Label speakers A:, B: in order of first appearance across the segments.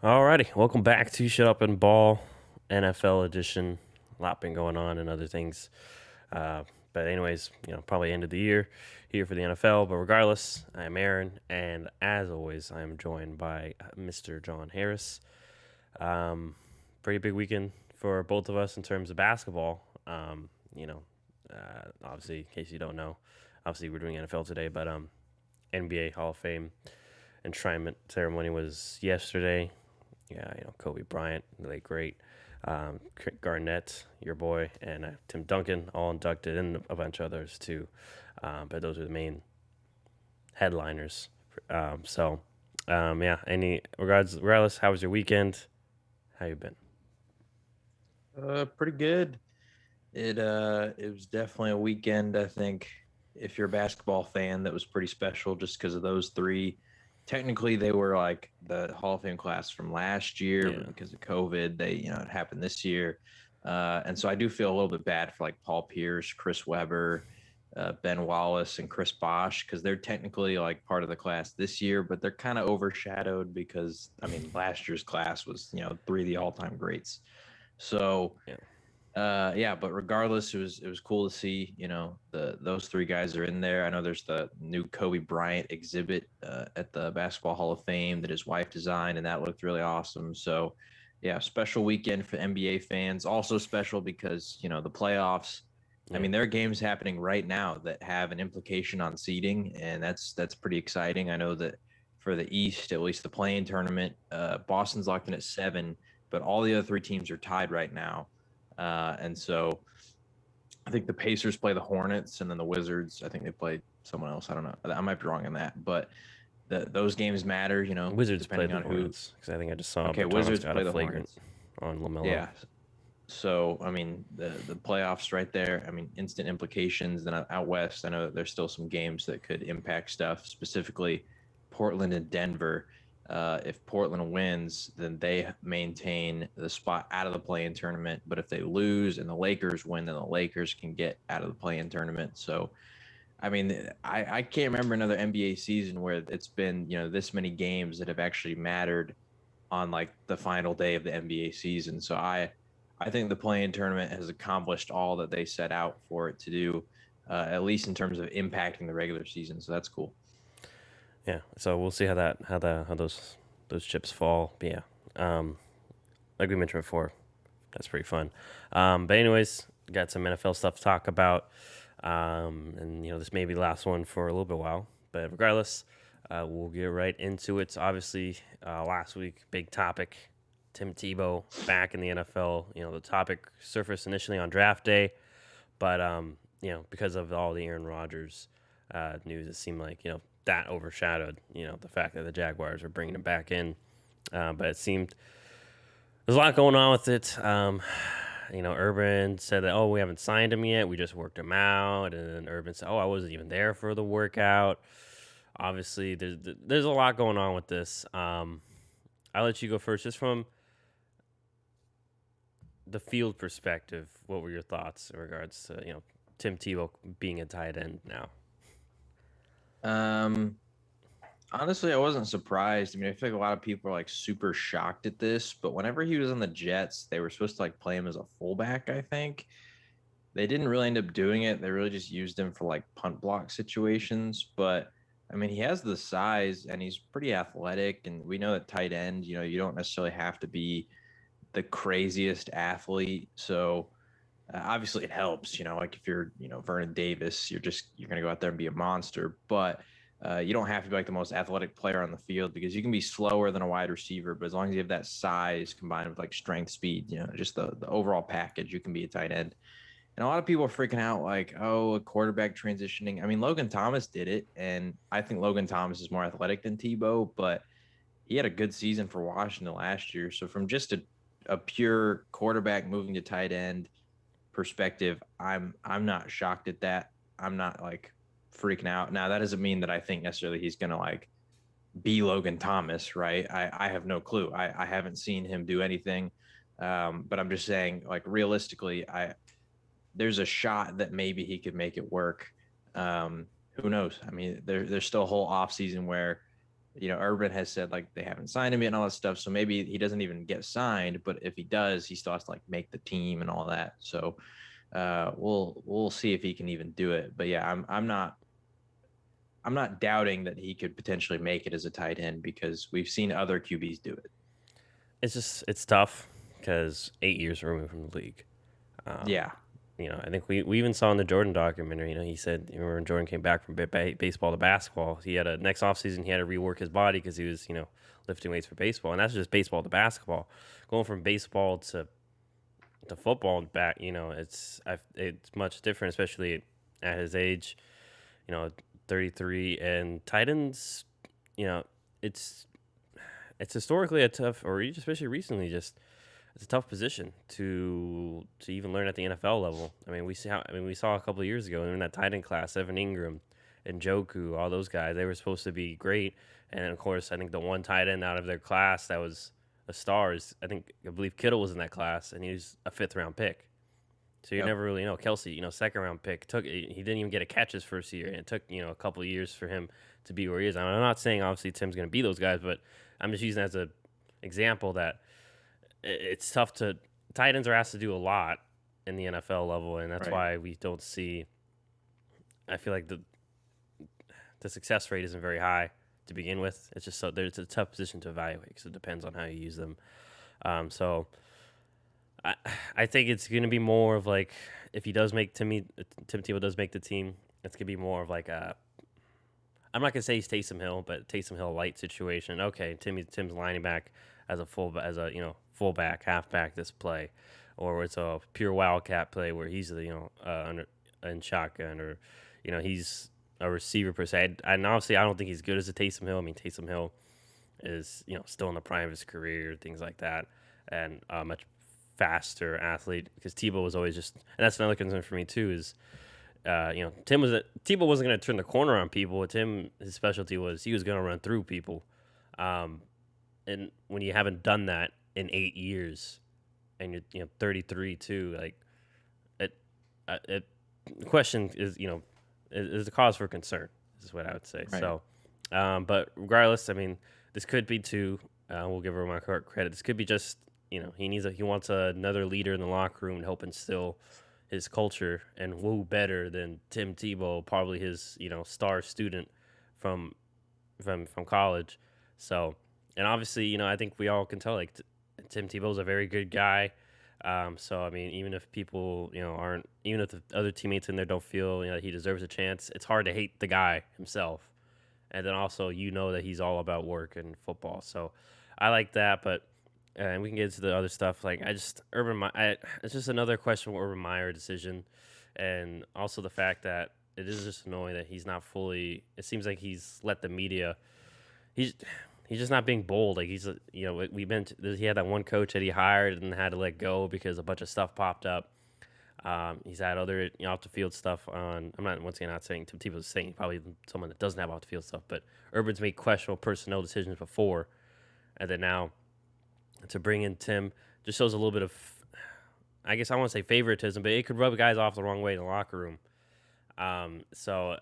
A: Alrighty, welcome back to Shut Up and Ball, NFL edition. A lot been going on and other things. But anyways, probably end of the year here for the NFL. But regardless, I'm Aaron, and as always, I'm joined by Mr. John Harris. Pretty big weekend for both of us in terms of basketball. Obviously, in case you don't know, obviously we're doing NFL today, but NBA Hall of Fame enshrinement ceremony was yesterday. Yeah, Kobe Bryant, the late great, Garnett, your boy, and Tim Duncan, all inducted, and a bunch of others too. But those are the main headliners. Yeah. Regardless, how was your weekend? How you been?
B: Pretty good. It was definitely a weekend, I think, if you're a basketball fan, that was pretty special just because of those three. Technically, they were like the Hall of Fame class from last year, but
A: Yeah,
B: because of COVID, it happened this year. And so I do feel a little bit bad for like Paul Pierce, Chris Webber, Ben Wallace, and Chris Bosh because they're technically like part of the class this year, but they're kind of overshadowed because I mean last year's class was three of the all-time greats. So
A: yeah,
B: yeah, but regardless, it was cool to see, those three guys are in there. I know there's the new Kobe Bryant exhibit at the Basketball Hall of Fame that his wife designed, and that looked really awesome. So, yeah, special weekend for NBA fans. Also special because, the playoffs. I
A: yeah.
B: mean, there are games happening right now that have an implication on seeding, and that's pretty exciting. I know that for the East, at least the play-in tournament, Boston's locked in at 7, but all the other three teams are tied right now. And so I think the Pacers play the Hornets, and then the Wizards, I think they play someone else. I don't know. I might be wrong on that, but those games matter,
A: Wizards played
B: depending
A: the
B: on who.
A: Hornets because I think I just saw
B: Okay,
A: Bertans
B: Wizards
A: got a
B: play the
A: flagrant
B: Hornets.
A: on Lamelo.
B: Yeah. So I mean, the playoffs right there. I mean, instant implications. Then out west, I know that there's still some games that could impact stuff. Specifically, Portland and Denver. If Portland wins, then they maintain the spot out of the play-in tournament. But if they lose and the Lakers win, then the Lakers can get out of the play-in tournament. So I mean, I can't remember another NBA season where it's been, this many games that have actually mattered on like the final day of the NBA season. So I think the play-in tournament has accomplished all that they set out for it to do, at least in terms of impacting the regular season. So that's cool.
A: Yeah, so we'll see how those chips fall. But yeah, like we mentioned before, that's pretty fun. But anyways, got some NFL stuff to talk about, and this may be the last one for a little bit while. But regardless, we'll get right into it. So obviously, last week big topic: Tim Tebow back in the NFL. The topic surfaced initially on draft day, but because of all the Aaron Rodgers news, it seemed like that overshadowed the fact that the Jaguars were bringing him back in. But it seemed there's a lot going on with it. Urban said that, oh, we haven't signed him yet. We just worked him out. And then Urban said, oh, I wasn't even there for the workout. Obviously, there's a lot going on with this. I'll let you go first. Just from the field perspective, what were your thoughts in regards to, Tim Tebow being a tight end now?
B: Um, Honestly, I wasn't surprised. I mean, I feel like a lot of people are like super shocked at this, but whenever he was on the Jets, they were supposed to like play him as a fullback, I think. They didn't really end up doing it. They really just used him for like punt block situations. But I mean, he has the size and he's pretty athletic. And we know that tight end, you don't necessarily have to be the craziest athlete. So obviously it helps, like if you're, Vernon Davis, you're going to go out there and be a monster. But you don't have to be like the most athletic player on the field because you can be slower than a wide receiver. But as long as you have that size combined with like strength, speed, just the overall package, you can be a tight end. And a lot of people are freaking out like, oh, a quarterback transitioning. I mean, Logan Thomas did it. And I think Logan Thomas is more athletic than Tebow, but he had a good season for Washington last year. So from just a pure quarterback moving to tight end perspective, I'm not shocked at that. I'm not like freaking out. Now that doesn't mean that I think necessarily he's gonna like be Logan Thomas, right? I have no clue. I haven't seen him do anything. But I'm just saying, like realistically, there's a shot that maybe he could make it work. Who knows? I mean, there's still a whole off season where Urban has said like they haven't signed him yet and all that stuff. So maybe he doesn't even get signed, but if he does, he still has to like make the team and all that. So we'll see if he can even do it. But yeah, I'm not doubting that he could potentially make it as a tight end because we've seen other QBs do it.
A: It's tough because 8 years removed from the league. Um,
B: Yeah.
A: I think we even saw in the Jordan documentary. He said, remember when Jordan came back from baseball to basketball, he had a next offseason, he had to rework his body because he was lifting weights for baseball, and that's just baseball to basketball. Going from baseball to football and back, it's much different, especially at his age. 33, and tight ends, you know, it's it's historically a tough, or especially recently, just it's a tough position to even learn at the NFL level. We saw a couple of years ago in that tight end class, Evan Ingram and Joku, all those guys, they were supposed to be great, and of course, I think the one tight end out of their class that was a star is I believe Kittle was in that class, and he was a fifth round pick. So you
B: Yep.
A: never really know. Kelsey, second round pick, he didn't even get a catch his first year, and it took a couple of years for him to be where he is. I'm not saying obviously Tim's going to be those guys, but I'm just using it as a example that it's tough to tight ends are asked to do a lot in the NFL level, and that's
B: Right.
A: why we don't see. I feel like the success rate isn't very high to begin with. It's just there's a tough position to evaluate because it depends on how you use them. So I I think it's going to be more of like if he does make Tim Tebow does make the team, it's going to be more of like a. I'm not gonna say he's Taysom Hill, but Taysom Hill light situation. Okay, Tim's lining back as a fullback, halfback this play, or it's a pure wildcat play where he's in shotgun, or he's a receiver per se. And obviously, I don't think he's good as a Taysom Hill. I mean, Taysom Hill is still in the prime of his career, things like that, and a much faster athlete because Tebow was always just. And that's another concern for me too is Tebow wasn't going to turn the corner on people. Tim, his specialty was he was going to run through people. Um, and when you haven't done that in 8 years, and you're 33 too, like it the question is is a cause for concern. Is what I would say.
B: Right.
A: So, but regardless, I mean, this could be two. We'll give her my credit. This could be just he wants another leader in the locker room to help instill his culture, and who better than Tim Tebow, probably his star student from from college. So, and obviously, I think we all can tell like Tim Tebow's a very good guy. So I mean, even if people aren't, even if the other teammates in there don't feel he deserves a chance, it's hard to hate the guy himself. And then also that he's all about work and football. So I like that, but and we can get into the other stuff. Like it's just another question with Urban Meyer decision, and also the fact that it is just annoying that he's not fully. It seems like he's let the media. He's he's just not being bold. Like we meant he had that one coach that he hired and had to let go because a bunch of stuff popped up. He's had other off the field stuff on. I'm not once again not saying Tim Tebow's saying probably someone that doesn't have off the field stuff, but Urban's made questionable personnel decisions before, and then now to bring in Tim just shows a little bit of, I guess I want to say favoritism, but it could rub guys off the wrong way in the locker room. So,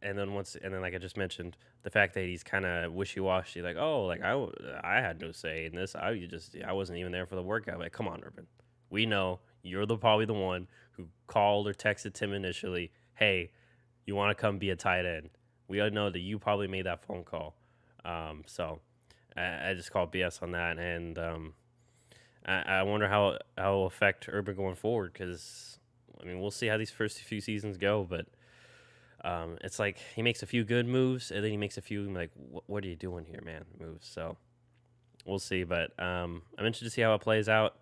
A: and then like I just mentioned, the fact that he's kind of wishy washy, like I had no say in this. I wasn't even there for the workout. Like, come on, Urban, we know you're probably the one who called or texted Tim initially. Hey, you want to come be a tight end? We all know that you probably made that phone call. So I just call BS on that, and I wonder how it'll affect Urban going forward. Because I mean, we'll see how these first few seasons go, but it's like he makes a few good moves, and then he makes a few like, "What are you doing here, man?" moves. So we'll see, but I'm interested to see how it plays out.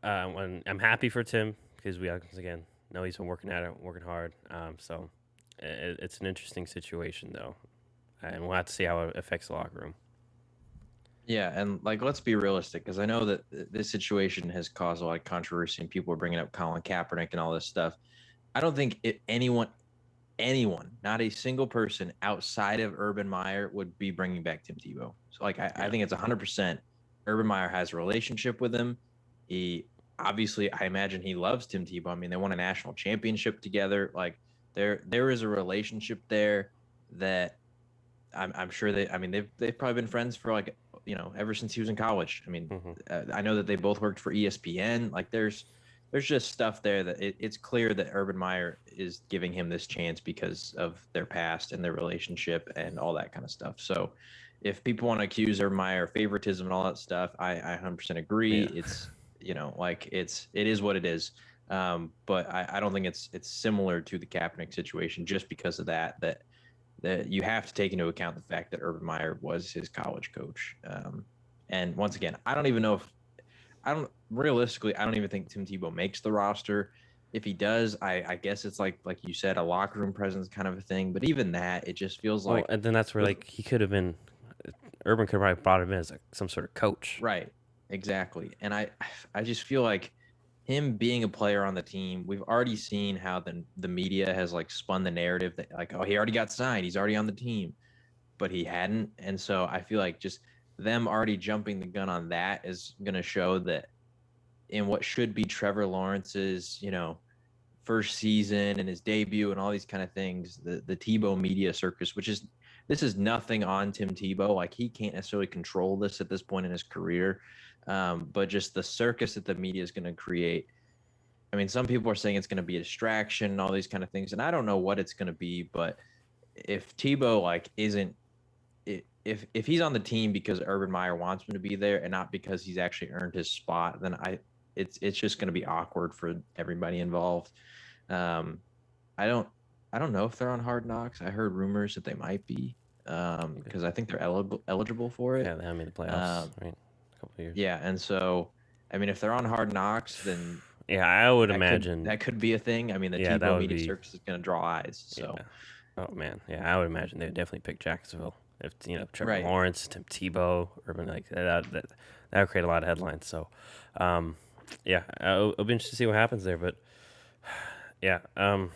A: When I'm happy for Tim because we once again know he's been working at it, working hard. So it's an interesting situation though, and we'll have to see how it affects the locker room.
B: Yeah, and like let's be realistic because I know that this situation has caused a lot of controversy and people are bringing up Colin Kaepernick and all this stuff. I don't think anyone, not a single person outside of Urban Meyer would be bringing back Tim Tebow. So like I
A: Yeah.
B: think it's 100%. Urban Meyer has a relationship with him. He obviously, I imagine he loves Tim Tebow. I mean, they won a national championship together. Like there is a relationship there that I'm sure they've probably been friends for like, ever since he was in college. I mean,
A: Hmm.
B: I know that they both worked for ESPN. Like there's just stuff there that it's clear that Urban Meyer is giving him this chance because of their past and their relationship and all that kind of stuff. So if people want to accuse Urban Meyer of favoritism and all that stuff, I 100% agree.
A: Yeah.
B: It's, like it is what it is. But I don't think it's similar to the Kaepernick situation just because of that you have to take into account the fact that Urban Meyer was his college coach. And once again, I don't realistically, I don't even think Tim Tebow makes the roster. If he does, I guess it's like you said, a locker room presence kind of a thing. But even that, it just feels
A: Well,
B: like
A: and then that's where
B: with
A: like he could have been. Urban could have probably brought him in as some sort of coach.
B: right, exactly. And I just feel like him being a player on the team, we've already seen how the media has like spun the narrative that like, oh, he already got signed, he's already on the team, but he hadn't. And so I feel like just them already jumping the gun on that is going to show that in what should be Trevor Lawrence's, first season and his debut and all these kind of things, the Tebow media circus, this is nothing on Tim Tebow. Like he can't necessarily control this at this point in his career. But just the circus that the media is going to create. I mean, some people are saying it's going to be a distraction and all these kind of things. And I don't know what it's going to be, but if Tebow like isn't if he's on the team because Urban Meyer wants him to be there and not because he's actually earned his spot, then it's just going to be awkward for everybody involved. Um, I don't I don't know if they're on Hard Knocks. I heard rumors that they might be because I think they're eligible for
A: Yeah,
B: it.
A: they haven't made the playoffs,
B: Um,
A: right? A couple of years.
B: yeah, and so I mean, if they're on Hard Knocks, then
A: Yeah, I would imagine.
B: that could be a thing. I mean, the
A: Yeah, that
B: Tebow
A: would
B: media
A: be.
B: circus is going to draw eyes. So
A: Yeah. Oh man. Yeah, I would imagine they'd definitely pick Jacksonville if Trevor
B: right,
A: Lawrence, Tim Tebow, Urban like that would create a lot of headlines. So, um, yeah, it'll be interesting to see what happens there. But yeah, I mean,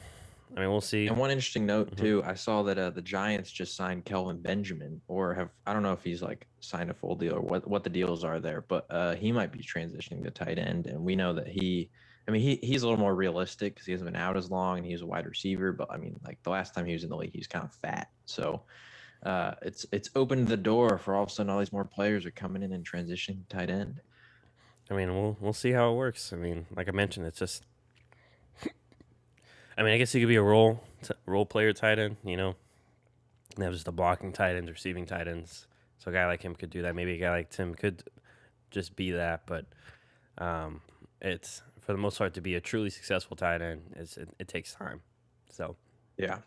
A: we'll see.
B: and one interesting note
A: Hmm.
B: too, I saw that the Giants just signed Kelvin Benjamin, or have I don't know if he's like signed a full deal or what the deals are there, but he might be transitioning to tight end, and we know that I mean, he's a little more realistic because he hasn't been out as long and he's a wide receiver. But I mean, like the last time he was in the league, he was kind of fat, so it's opened the door for all of a sudden all these more players are coming in and transitioning to tight end.
A: I mean, we'll see how it works. I mean, like I mentioned, it's just. I mean, I guess he could be a role player tight end. And have just the blocking tight ends, receiving tight ends. So a guy like him could do that. Maybe a guy like Tim could just be that. But it's for the most part to be a truly successful tight end. It takes time. So
B: Yeah.